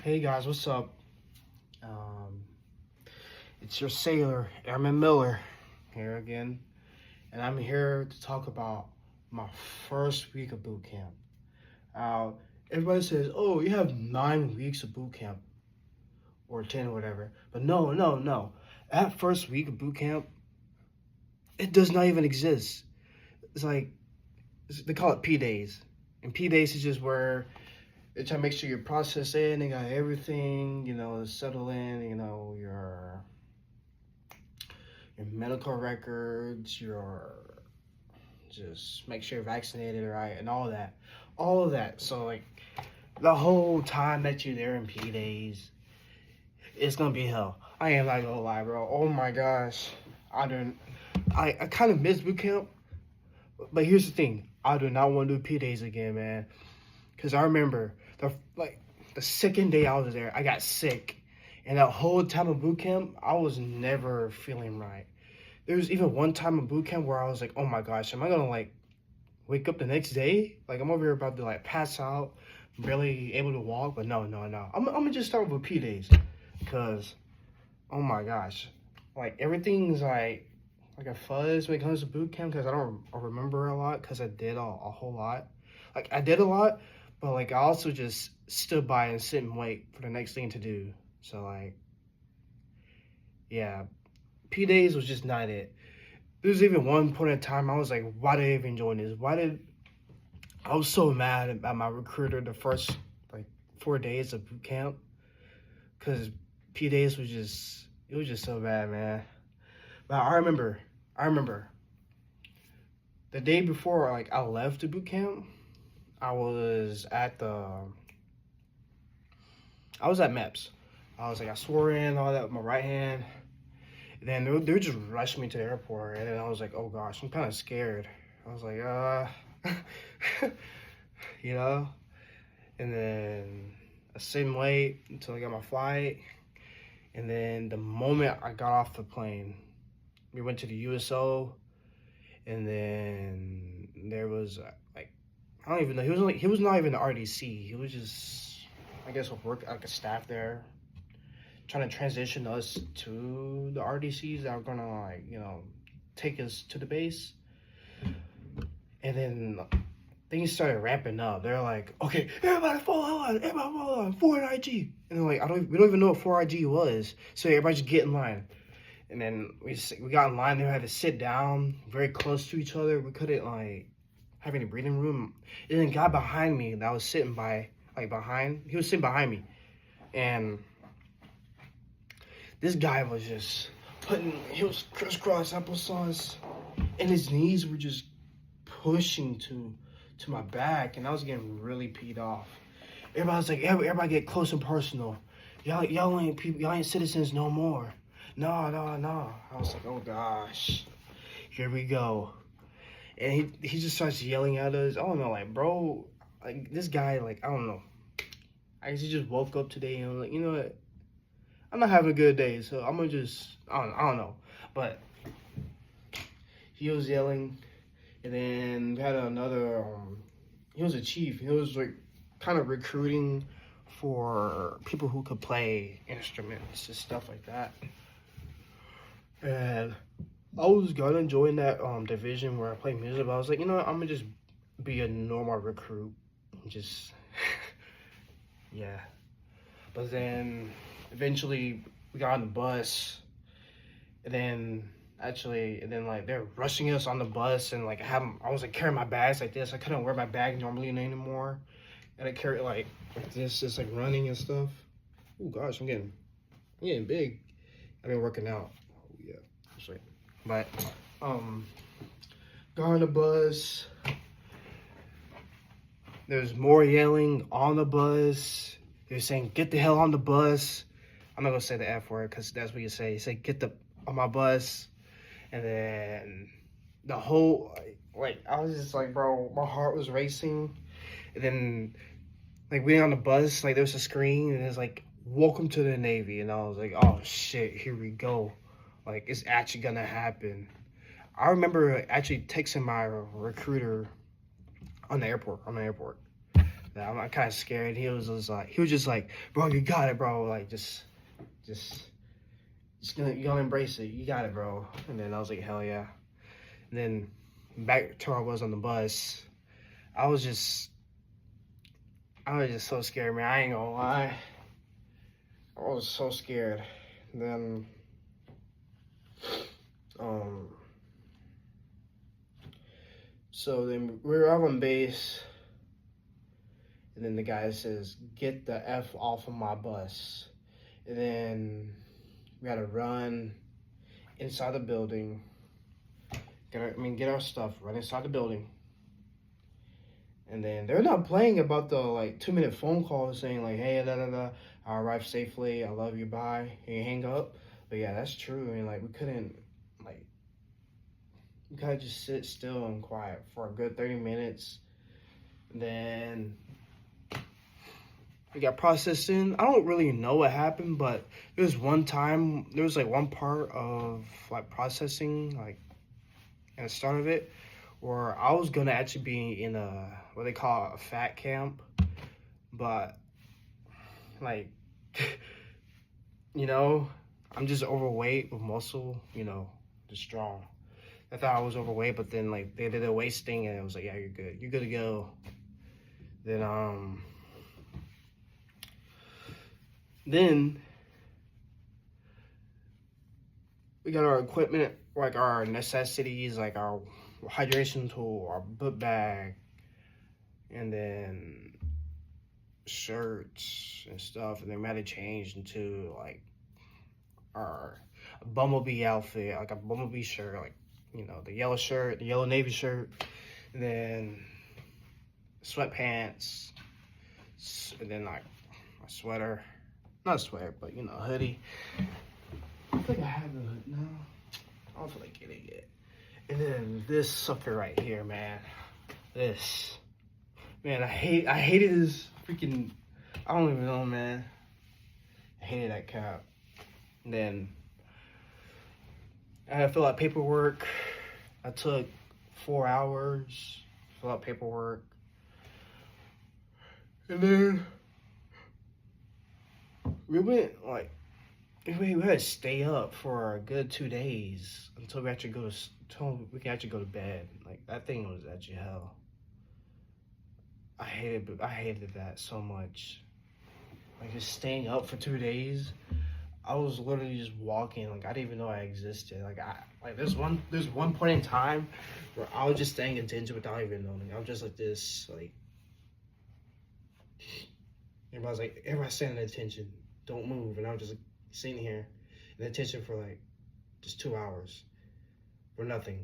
Hey guys, what's up? Um, it's your sailor, Airman Miller, here again, and I'm here to talk about my first week of boot camp. Uh, Everybody says, "Oh, you have 9 weeks of boot camp or 10 or whatever," but no. That first week of boot camp, it does not even exist. It's like they call it P days, and P days is just where they try to make sure you're processed in, they got everything, settle in, your medical records, your just make sure you're vaccinated, right, and all of that. So like the whole time that you're there in P days, it's gonna be hell. I am not gonna lie, bro. Oh my gosh, I kind of miss boot camp, but here's the thing: I do not want to do P days again, man. Cause I remember the second day I was there, I got sick, and that whole time of boot camp, I was never feeling right. There was even one time in boot camp where I was like, "Oh my gosh, am I gonna like wake up the next day? Like I'm over here about to like pass out, barely able to walk." But no. I'm gonna just start with P days, cause oh my gosh, like everything's like a fuzz when it comes to boot camp, cause I don't remember a lot, cause I did a whole lot. Like I did a lot, but like I also just stood by and sit and wait for the next thing to do. So like, yeah, P days was just not it. There was even one point in time I was like, why did I even join this? I was so mad at my recruiter the first like 4 days of boot camp, because P days it was just so bad, man. But I remember the day before like I left the boot camp, I was at MEPS. I was like, I swore in all that with my right hand. And then they were just rushing me to the airport. And then I was like, oh gosh, I'm kind of scared. I was like, you know? And then I sit and wait until I got my flight. And then the moment I got off the plane, we went to the USO. And then there was I don't even know. He was not even the RDC. He was just, I guess, work like a staff there, trying to transition us to the RDCs that are gonna take us to the base. And then things started ramping up. They're like, okay, everybody fall on, forward IG. And they're like, we don't even know what 4IG was. So everybody just get in line. And then we got in line. They had to sit down very close to each other. We couldn't have any breathing room. And then guy behind me that I was sitting by, he was sitting behind me. And this guy was just he was crisscross applesauce, and his knees were just pushing to my back, and I was getting really peed off. Everybody was like, everybody get close and personal. Y'all ain't people, y'all ain't citizens no more. No. I was like, oh gosh, here we go. And he just starts yelling at us. I don't know, like, bro, like this guy, like, I don't know. I guess he just woke up today and was like, you know what? I'm not having a good day, so I'm gonna just, I don't know. But he was yelling, and then we had another, he was a chief. He was like kind of recruiting for people who could play instruments and stuff like that. And I was gonna join that division where I play music, but I was like, you know what, I'm gonna just be a normal recruit. Just, yeah. But then eventually we got on the bus, and then like they're rushing us on the bus, and like I was like carrying my bags like this. I couldn't wear my bag normally anymore, and I carry it like this, just like running and stuff. Oh gosh, I'm getting big. I've been working out. Oh yeah, that's right. But got on the bus. There's more yelling on the bus. They're saying, "Get the hell on the bus." I'm not gonna say the F word because that's what you say. You say, "Get on my bus," and then the whole I was just like, bro, my heart was racing. And then like we on the bus, like there was a screen, and it's like, "Welcome to the Navy," and I was like, oh shit, here we go. Like it's actually gonna happen. I remember actually texting my recruiter on the airport, that I'm kind of scared. He was just like, bro, you got it, bro. Like, just you gonna embrace it. You got it, bro. And then I was like, hell yeah. And then back to where I was on the bus, I was just so scared, man. I ain't gonna lie. I was so scared. And then, so then we were out on base, and then the guy says, "Get the F off of my bus." And then we had to run inside the building. Get our stuff, run inside the building. And then they're not playing about the like 2-minute phone call saying like, "Hey, da da da, I arrived safely. I love you. Bye." And you hang up. But yeah, that's true. I mean, like we gotta just sit still and quiet for a good 30 minutes. And then we got processed in. I don't really know what happened, but there was one part of like processing, like at the start of it, where I was gonna actually be in what they call a fat camp, but like, I'm just overweight with muscle, just strong. I thought I was overweight, but then like they did a waist thing and it was like, yeah, you're good to go. Then we got our equipment, like our necessities, like our hydration tool, our book bag, and then shirts and stuff. And then we had to change into like our bumblebee outfit, like a bumblebee shirt, like the yellow shirt, the yellow navy shirt, and then sweatpants, and then like a sweater, not a sweater, but hoodie. I think I have the hood now. I don't feel like getting it. And then this sucker right here, man. This, man, I hated this freaking. I don't even know, man. I hated that cap. And then I had to fill out paperwork. I took 4 hours to fill out paperwork. And then we had to stay up for a good 2 days until we can actually go to bed. Like that thing was actually hell. I hated that so much. Like just staying up for 2 days. I was literally just walking, like I didn't even know I existed. There's one point in time where I was just staying attention without even knowing. I was just like this, like everybody's saying attention, don't move, and I was just like, sitting here in attention for like just 2 hours for nothing.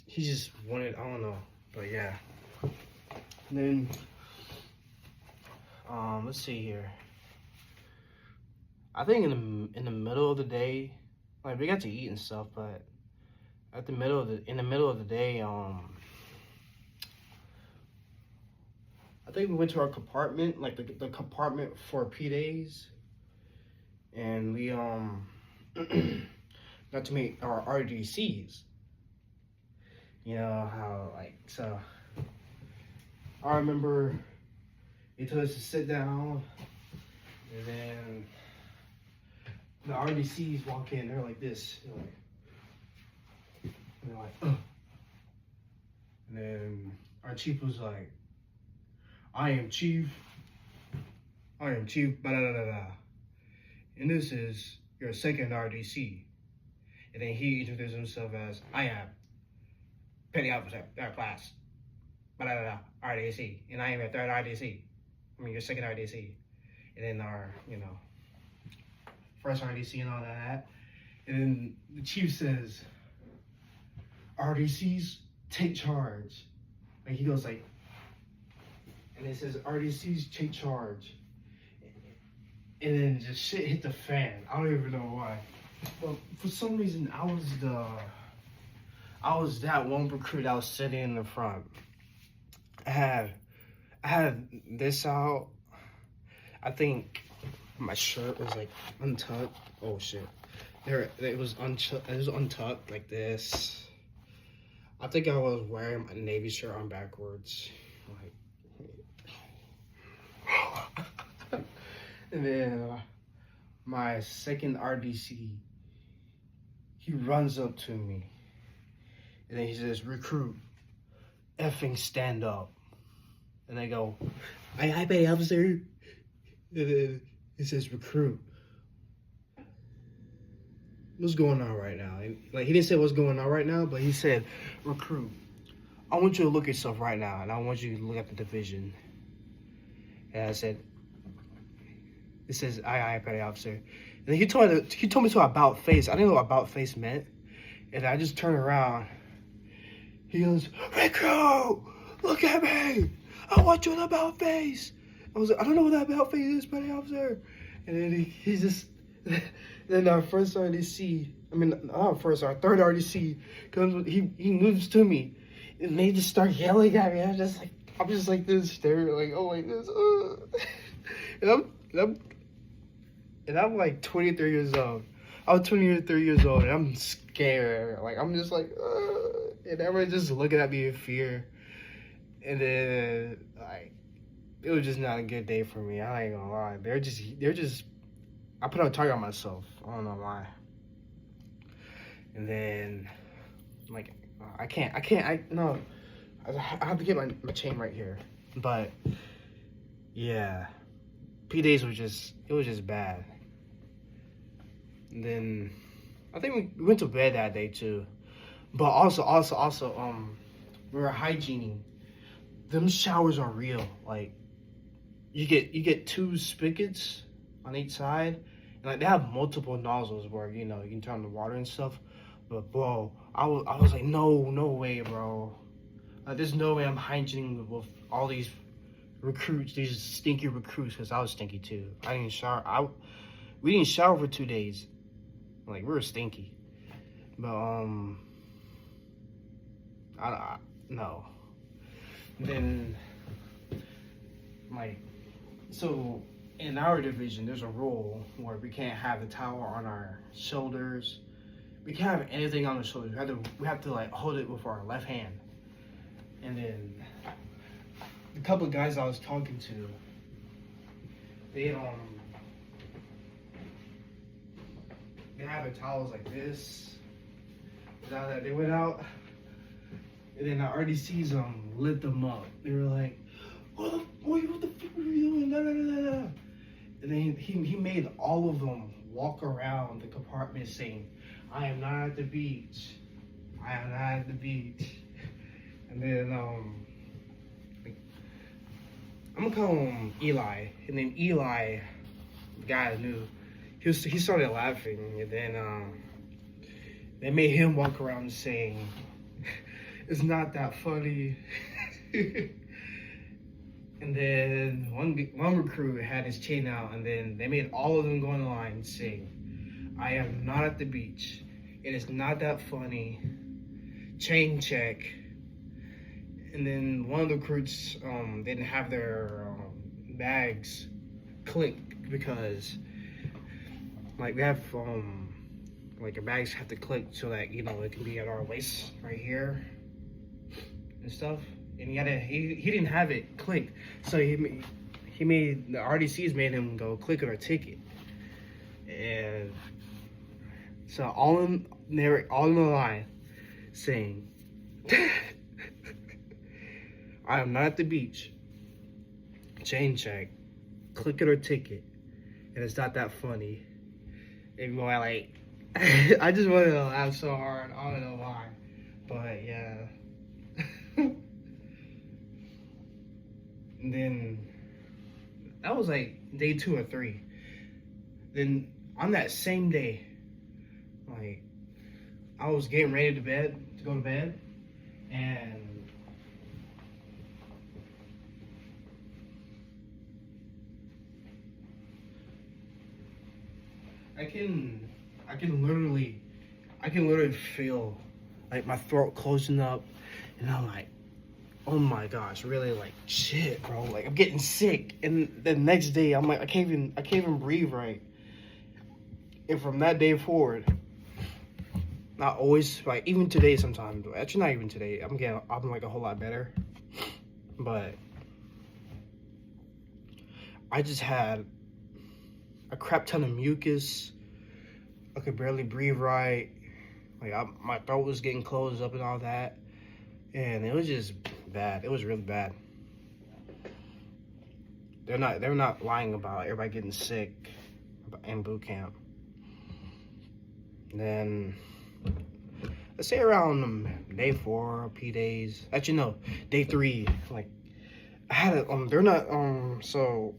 He just wanted, I don't know, but yeah. And then let's see here. I think in the middle of the day, like we got to eat and stuff, but in the middle of the day, I think we went to our compartment, like the compartment for P days, and we got to meet our RDCs. You know how so. I remember they told us to sit down, and then the RDCs walk in. They're like this. They're like, ugh. And then our chief was like, I am chief, blah, da, da, da, da. And this is your second RDC. And then he introduced himself as, I am petty officer, third class, blah, da, da, da, RDC. And I am your third RDC. Your second RDC. And then our, first RDC and all that. And then the chief says, RDCs, take charge. Like he goes like, and it says RDCs take charge. And then just shit hit the fan. I don't even know why. But for some reason, I was that one recruit that was sitting in the front. I had this out. I think my shirt was like untucked. Oh shit. It was untucked like this. I think I was wearing my navy shirt on backwards. And then my second RDC, he runs up to me. And then he says, recruit, effing stand up. And I go, I pay officer. And then he says, recruit. What's going on right now? And, like, he didn't say what's going on right now, but he said, recruit, I want you to look at yourself right now, and I want you to look at the division. And I said, it says, aye, petty officer. And then he told me to about face. I didn't know what about face meant. And I just turned around. He goes, recruit, look at me. I want you to about face. I was like, I don't know what that about face is, petty officer. And then he just, then our first RDC, our third RDC comes, he moves to me. And they just start yelling at me. I'm just like this, staring, like, oh, like this. And I'm like 23 years old. I was 23 years old, and I'm scared. Like, I'm just like, and everyone's just looking at me in fear. And then, like, it was just not a good day for me. I ain't gonna lie. They're just, I put a target on myself. I don't know why. And then, like, I have to get my chain right here. But, yeah, P-Days was just bad. And then, I think we went to bed that day too. But also, we were hygiening. Them showers are real. Like, you get 2 spigots on each side, and like they have multiple nozzles where you can turn on the water and stuff. But bro, I was like, no way, bro. There's no way I'm hygiening with all these recruits, these stinky recruits, because I was stinky too. I didn't shower. We didn't shower for 2 days. Like, we were stinky. But no. Then, like, so in our division, there's a rule where we can't have the towel on our shoulders. We can't have anything on the shoulders. We have to like hold it with our left hand. And then the couple of guys I was talking to, they have their towels like this. Now that they went out, and then the RDCs lit them up. They were like, what the fuck are you doing? No. And then he made all of them walk around the compartment saying, I am not at the beach. I am not at the beach. And then I'm gonna call him Eli. And then Eli, the guy I knew, he started laughing, and then they made him walk around saying, it's not that funny. And then one recruit had his chain out, and then they made all of them go in the line saying, I am not at the beach. It is not that funny. Chain check. And then one of the recruits didn't have their bags clicked because, like, we have like, your bags have to click so that it can be at our waist right here and stuff. And he didn't have it clicked, so he made the RDCs made him go click on our ticket, and so all in the line saying, I am not at the beach. Chain check. Click it or ticket. And it's not that funny. And boy, like, I just wanted to laugh so hard. I don't know why. But yeah. And then that was like day 2 or 3. Then on that same day, like, I was getting ready to go to bed, and I can literally feel like my throat closing up, and I'm like, oh my gosh, really, like, shit, bro, like, I'm getting sick. And the next day, I'm like, I can't even breathe right. And from that day forward, not always, like, even today sometimes, actually not even today, I'm like a whole lot better. But I just had a crap ton of mucus. I could barely breathe right. Like my throat was getting closed up and all that, and it was just bad. It was really bad. They're not lying about everybody getting sick in boot camp. And then let's say around day 4 P days. Actually no, day 3. Like I had a, they're not so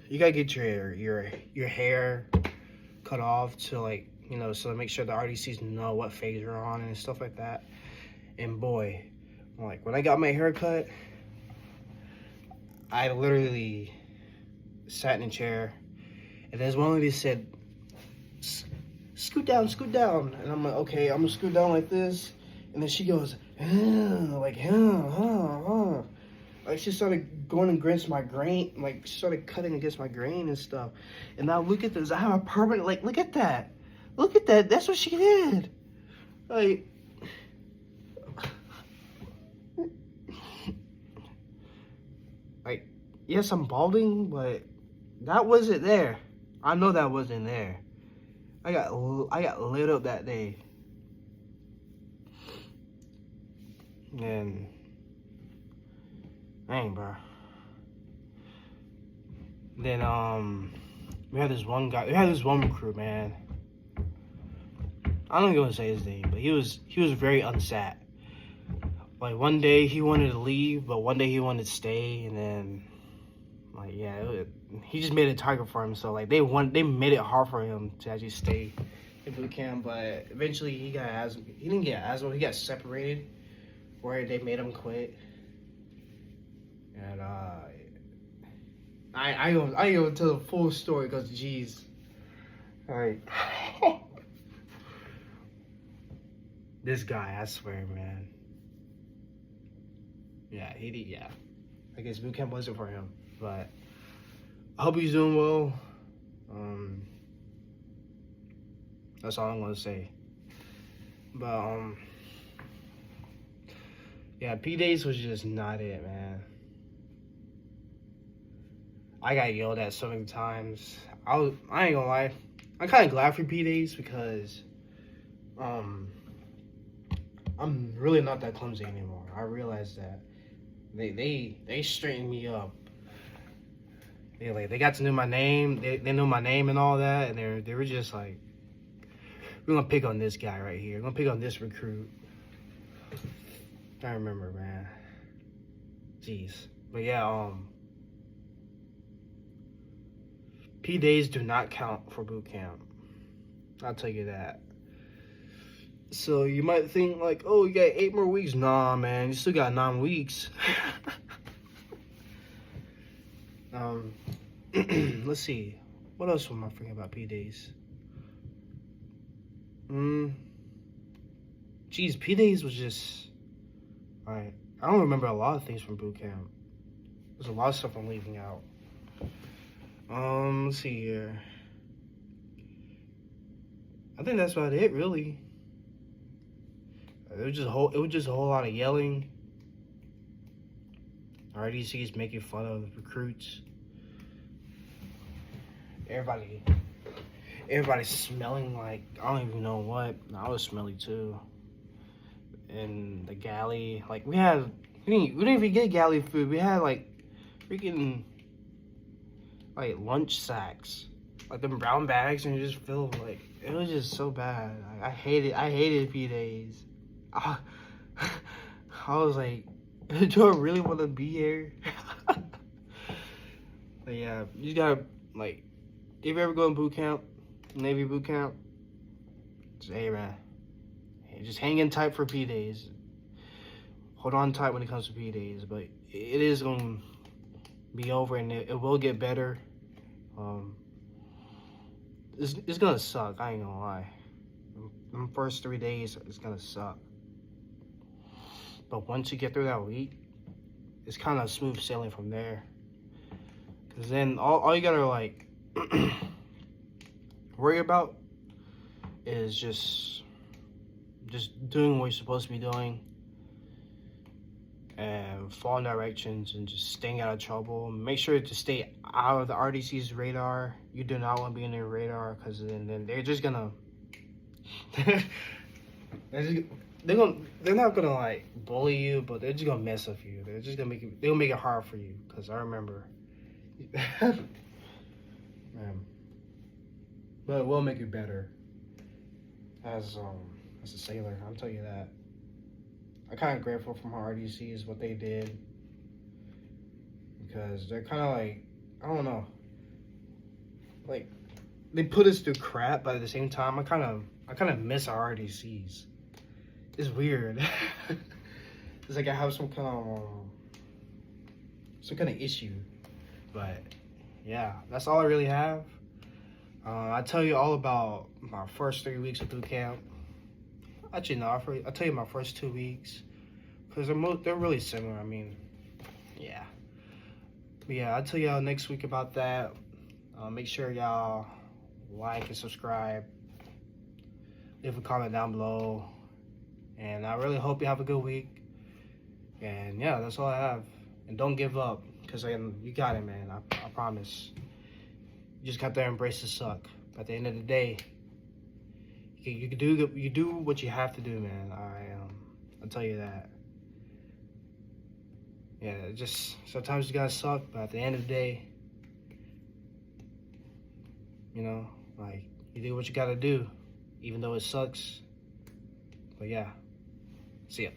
you gotta get your hair cut off to like, you know, so to make sure the RDCs know what phase you're on and stuff like that. And boy, like when I got my hair cut, I literally sat in a chair, and there's one lady said, scoot down, and I'm like, okay, I'm gonna scoot down like this, and then she goes, like she started going against my grain, like she started cutting against my grain and stuff. And now look at this, I have a permanent, like look at that, that's what she did. Like, yes, I'm balding, but that wasn't there. I know that wasn't there. I got lit up that day. And dang, bro. Then we had this one recruit, man. I'm not gonna say his name, but he was very unsat. Like one day he wanted to leave, but one day he wanted to stay, and then like yeah, he just made a target for himself. Like they made it hard for him to actually stay in boot camp, but eventually he got asthma. He didn't get asthma. He got separated, where they made him quit. And I go tell the full story because geez, like this guy, I swear, man. Yeah, he did. Yeah, I guess boot camp wasn't for him, but I hope he's doing well. That's all I'm gonna say. But yeah, P days was just not it, man. I got yelled at so many times. I ain't gonna lie, I'm kind of glad for P days because I'm really not that clumsy anymore. I realized that they straightened me up. They got to know my name. They know my name and all that, and they were just like, we're gonna pick on this guy right here. We're gonna pick on this recruit. I remember, man. Jeez. But yeah, P days do not count for boot camp. I'll tell you that. So you might think like, oh, you got 8 more weeks. Nah, man, you still got 9 weeks. Let's see. What else am I forgetting about P days? Geez, P days was just, alright. I don't remember a lot of things from boot camp. There's a lot of stuff I'm leaving out. Let's see here. I think that's about it, really. It was just a whole lot of yelling. RDCs making fun of the recruits. Everybody's smelling like I don't even know what. I was smelly too. And the galley, like we didn't even get galley food. We had like freaking like lunch sacks, like them brown bags, and it just filled like it was just so bad. Like, I hated P days. I was like, do I really want to be here? But yeah, you gotta like, if you ever go in boot camp, Navy boot camp, just, hey man, hey, just hang in tight for P days. Hold on tight when it comes to P days, but it is gonna be over and it will get better. It's gonna suck. I ain't gonna lie. The first 3 days, it's gonna suck. But once you get through that week, it's kind of smooth sailing from there. Cause then all you gotta like worry about is just doing what you're supposed to be doing, and follow directions and just staying out of trouble. Make sure to stay out of the RDC's radar. You do not want to be in their radar, because then they're just gonna they're not gonna like bully you, but they're just gonna mess with you. They're just gonna they'll make it hard for you. Because I remember man, but it will make you better as a sailor, I'll tell you that. I'm kind of grateful from RDCs what they did, because they're kind of like, I don't know, like they put us through crap, but at the same time I kind of miss our RDCs. It's weird. It's like I have some kind of issue, but yeah, that's all I really have. I tell you all about my first 3 weeks of boot camp. Actually, no, I'll tell you my first 2 weeks, because they're really similar. I mean, yeah. But yeah, I'll tell y'all next week about that. Make sure y'all like and subscribe. Leave a comment down below. And I really hope you have a good week. And yeah, that's all I have. And don't give up, because you got it, man. I promise. You just got to embrace the suck. But at the end of the day, you do what you have to do, man. I'll tell you that. Yeah, just sometimes you gotta suck, but at the end of the day, you know, like, you do what you gotta do, even though it sucks. But yeah, see ya.